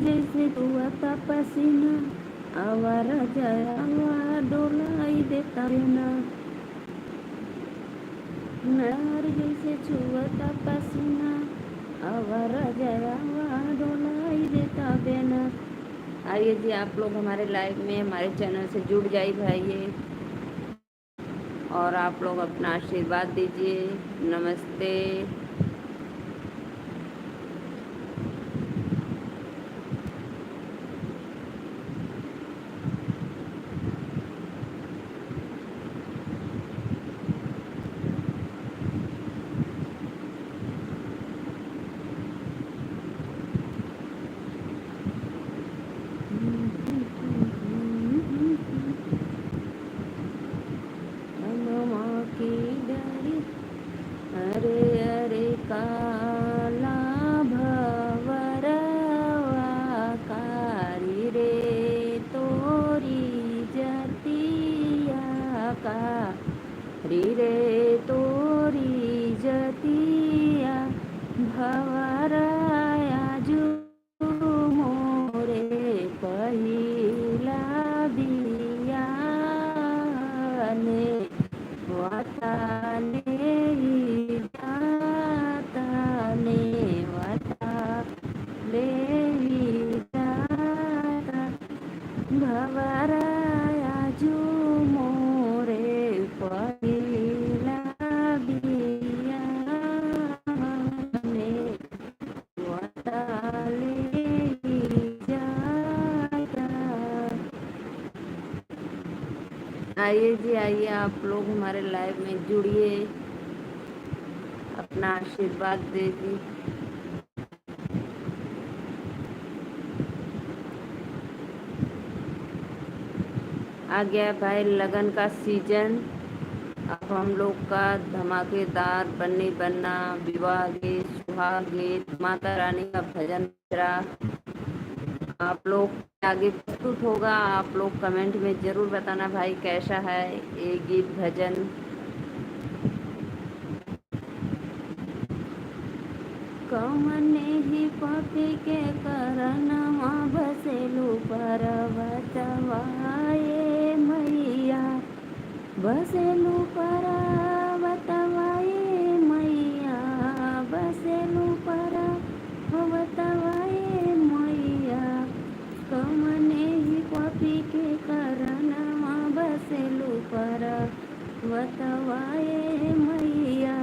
जैसे धुआता पसीना, आवारा जावा डोलाई देता बिना। नार जैसे छुआता पसीना, आवारा जावा डोलाई देता बिना। आइए जी, आप लोग हमारे लाइव में हमारे चैनल से जुड़ जाइए भाई, और आप लोग अपना आशीर्वाद दीजिए। नमस्ते। अरे अरे काला भवरवा कारी रे तोरी जतिया कारी रे तोरी जतिया भवराया जू मोरे पहिला बिया ने वाताने भवरायाजू मोरे पहिला बियाने वाताले जाता। आइए जी, आइए आप लोग हमारे लाइव में जुड़िए, अपना आशीर्वाद दीजिए। आ गया भाई लगन का सीजन। अब हम लोग का धमाकेदार बन्नी बनना, विवाह गीत, सुहाग गीत, माता रानी का भजन आप लोग आगे प्रस्तुत होगा। आप लोग कमेंट में जरूर बताना भाई कैसा है ये गीत भजन। कौने ही पापी के करनमा बसेलू परवतवाए मैया, बसेलू परवतवाए मैया, बसेलू परवतवाए मैया। कौने ही पापी के करनमा बसेलू परवतवाए मैया।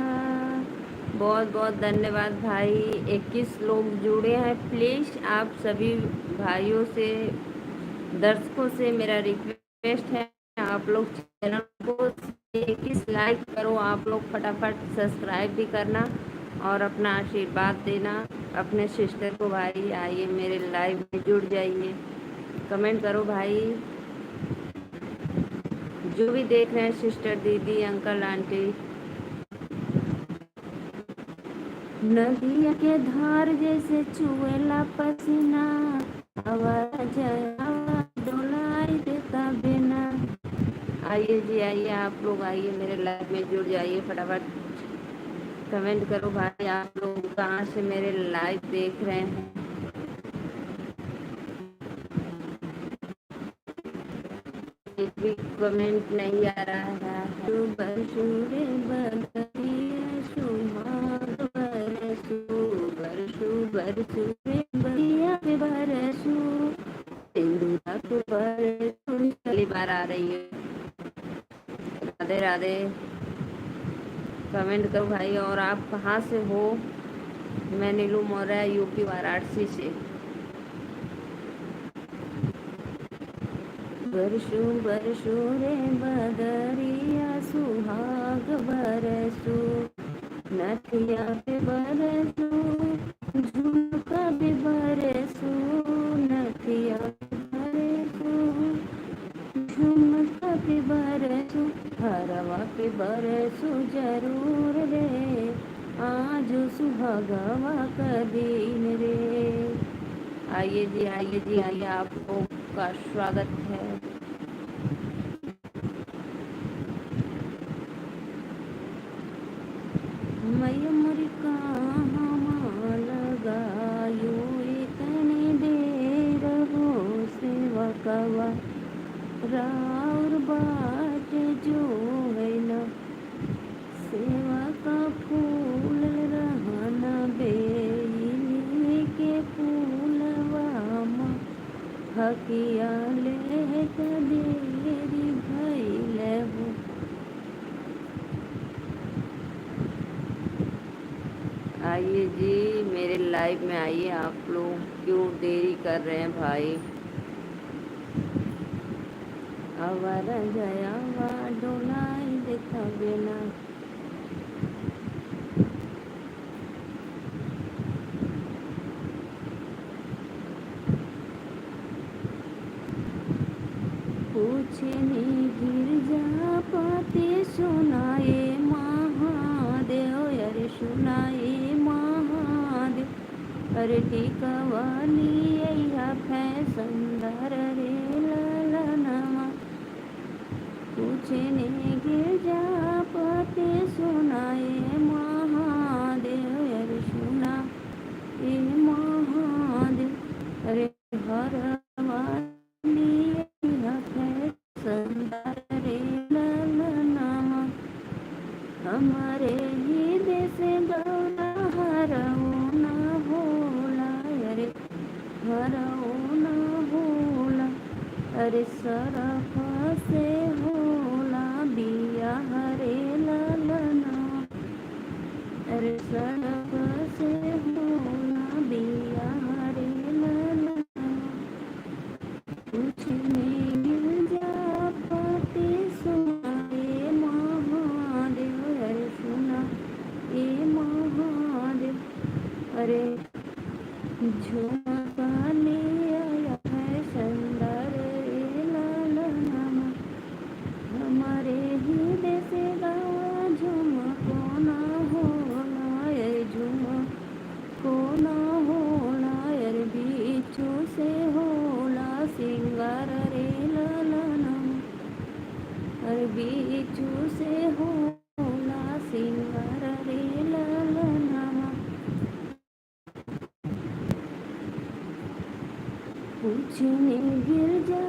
बहुत बहुत धन्यवाद भाई। 21 लोग जुड़े हैं। प्लीज़ आप सभी भाइयों से, दर्शकों से मेरा रिक्वेस्ट है, आप लोग चैनल को 21 लाइक करो। आप लोग फटाफट सब्सक्राइब भी करना और अपना आशीर्वाद देना अपने सिस्टर को। भाई आइए मेरे लाइव में जुड़ जाइए, कमेंट करो भाई। जो भी देख रहे हैं सिस्टर, दीदी, अंकल, आंटी। नदिया के धार जैसे चुएला पसीना, आवाज डोलाई देता बिना। आइए जी, आइए आप लोग, आइए मेरे लाइव में जुड़ जाइए। फटाफट कमेंट करो भाई, आप लोग कहाँ से मेरे लाइव देख रहे हैं। एक भी कमेंट नहीं आ रहा है। बरसू रे बदरिया सुहाग बरसू, बरसू बरसू रे बरिया पे बरसू, सिंदूरा पे बरसू। पहली बार आ रही है। राधे राधे। कमेंट करो भाई। और आप कहाँ से हो? मैं नीलू मौर्य, यूपी वाराणसी से। बरसू बरसू रे बदरिया सुहाग बरसू, नथिया पे बरसू, झुमका पे बरसू, नथिया पे बरसू, झुमका पे बरसू, हरवा पे बरसू जरूर रे, आज सुहागवा का दिन रे। आइए जी, आइए जी, आइए, आपको का स्वागत है। मैया मोरी कहाँ लगायो इतने दे ठिकवा राउर बाट जो है न सेवा का फूल रहन बेली के फूलवा हकिया ले देरी भइल हो। आइए जी मेरे लाइव में आइए, आप लोग क्यों देरी कर रहे हैं भाई। आवारा जयावा डोलाई देखा बेना पूछने गिरजा पाते सुनाए महादेव, अरे सुनाए महादेव। अरे टिकवाली फैसंदर रे ललनमा पूछने गिरजा पाते सुनाए महादेव, अरे सुनाए महादेव। अरे हर हमारे ही देश गौरा हरऊ न होला, अरे हरऊ न होला। अरे सरफ से होला बिया हरे ललना, अरे सरफ से होला बिया हरे ललना। पूछने गिरजा पाते सुनाए महादेव, अरे सुना ए महादेव। अरे झुमका ले आया है सुंदर रे ललनमा हमारे ही देश गावा झुमको ना होला, झुमको ना होला। अरे बीचू से होला सिंगार रे ललनमा, अरे बीचू से होला सिंगार रे ललनमा। पूछने गिरजा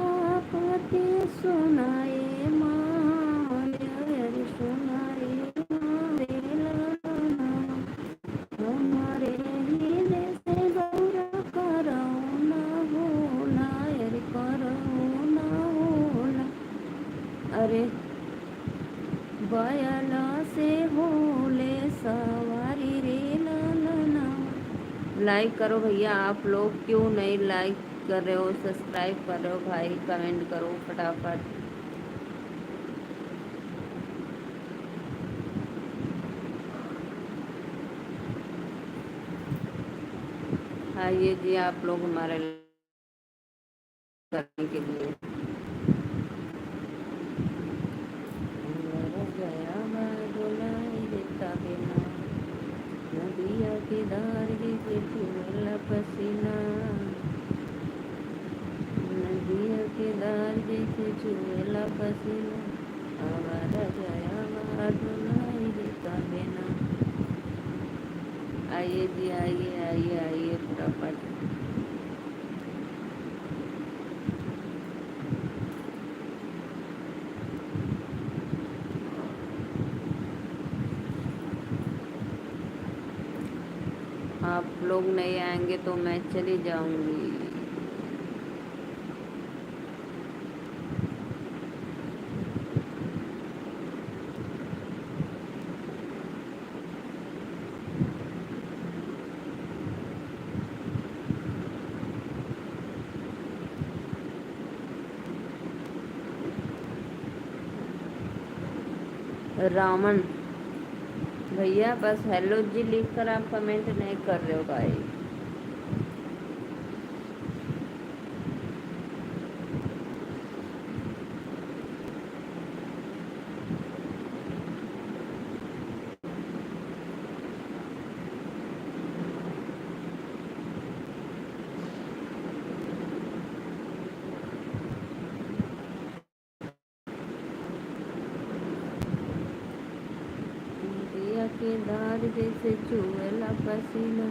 पाते सुनाए महादेव, अरे सुनाए महादेव ललनमा हमारे ही देश गौरा करऊ न होला, अरे करऊ न होला। अरे बयला से होले सवारी रे ललना। लाइक करो भैया, आप लोग क्यों नहीं लाइक कर रहे हो, सब्सक्राइब कर रहे हो भाई, कमेंट करो फटाफट। आइए जी आप लोग हमारे करने के लिए। नदिया के धार जैसे चुएला पसीना, नदिया के धार जैसे चुएला पसीना। आवारा जया डोलाई देता बेना। आइए जी आइए आइए आइए फटाफट। आप लोग नहीं आएंगे तो मैं चली जाऊंगी। रामन भैया बस हेलो जी लिखकर आप कमेंट नहीं कर रहे हो भाई। के दार जैसे चुएला पसीना।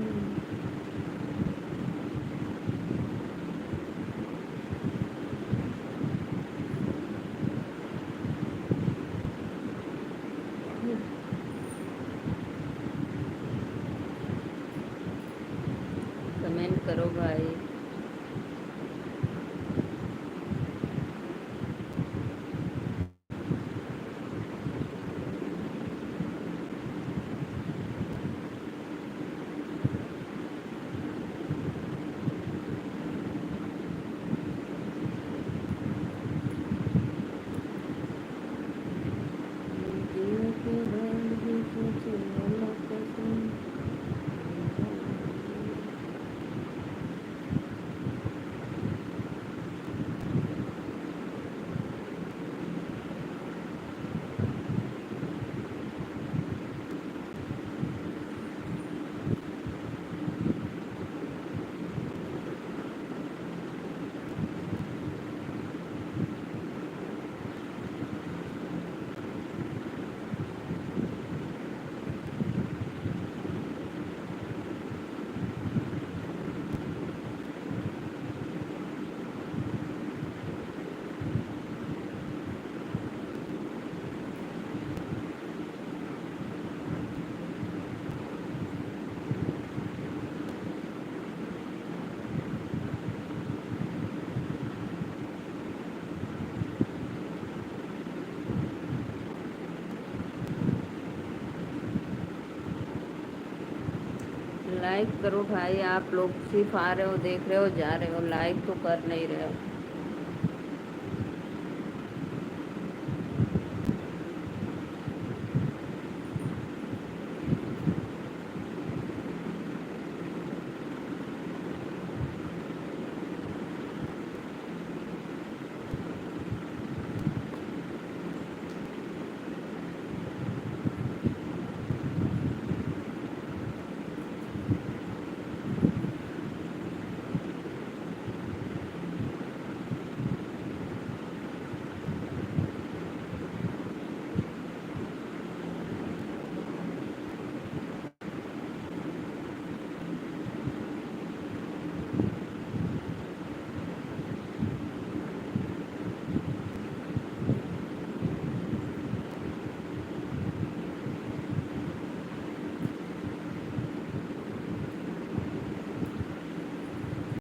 लाइक करो भाई। आप लोग सिर्फ आ रहे हो, देख रहे हो, जा रहे हो, लाइक तो कर नहीं रहे हो।